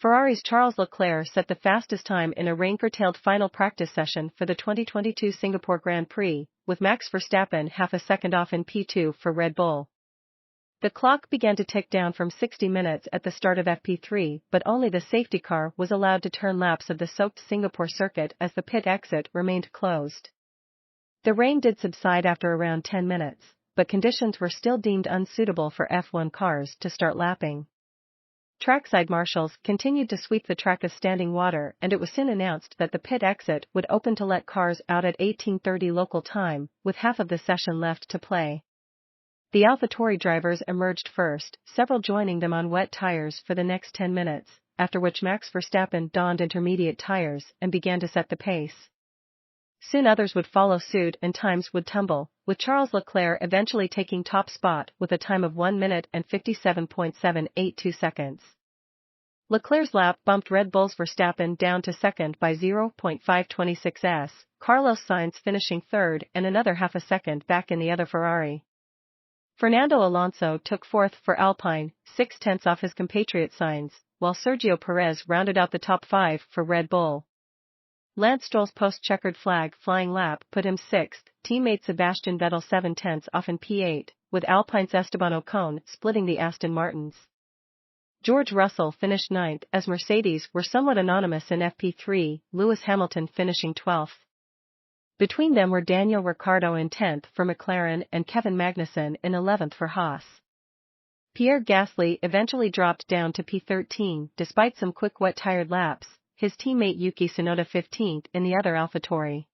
Ferrari's Charles Leclerc set the fastest time in a rain-curtailed final practice session for the 2022 Singapore Grand Prix, with Max Verstappen half a second off in P2 for Red Bull. The clock began to tick down from 60 minutes at the start of FP3, but only the safety car was allowed to turn laps of the soaked Singapore circuit as the pit exit remained closed. The rain did subside after around 10 minutes, but conditions were still deemed unsuitable for F1 cars to start lapping. Trackside marshals continued to sweep the track of standing water, and it was soon announced that the pit exit would open to let cars out at 18:30 local time, with half of the session left to play. The AlphaTauri drivers emerged first, several joining them on wet tires for the next 10 minutes, after which Max Verstappen donned intermediate tires and began to set the pace. Soon others would follow suit and times would tumble, with Charles Leclerc eventually taking top spot with a time of 1 minute and 57.782 seconds. Leclerc's lap bumped Red Bull's Verstappen down to second by 0.526s, Carlos Sainz finishing third and another half a second back in the other Ferrari. Fernando Alonso took fourth for Alpine, 0.6 off his compatriot Sainz, while Sergio Perez rounded out the top five for Red Bull. Lance Stroll's post-checkered flag flying lap put him sixth, teammate Sebastian Vettel 0.7 off in P8, with Alpine's Esteban Ocon splitting the Aston Martins. George Russell finished ninth as Mercedes were somewhat anonymous in FP3, Lewis Hamilton finishing 12th. Between them were Daniel Ricciardo in 10th for McLaren and Kevin Magnussen in 11th for Haas. Pierre Gasly eventually dropped down to P13 despite some quick wet-tired laps, his teammate Yuki Tsunoda 15th in the other AlphaTauri.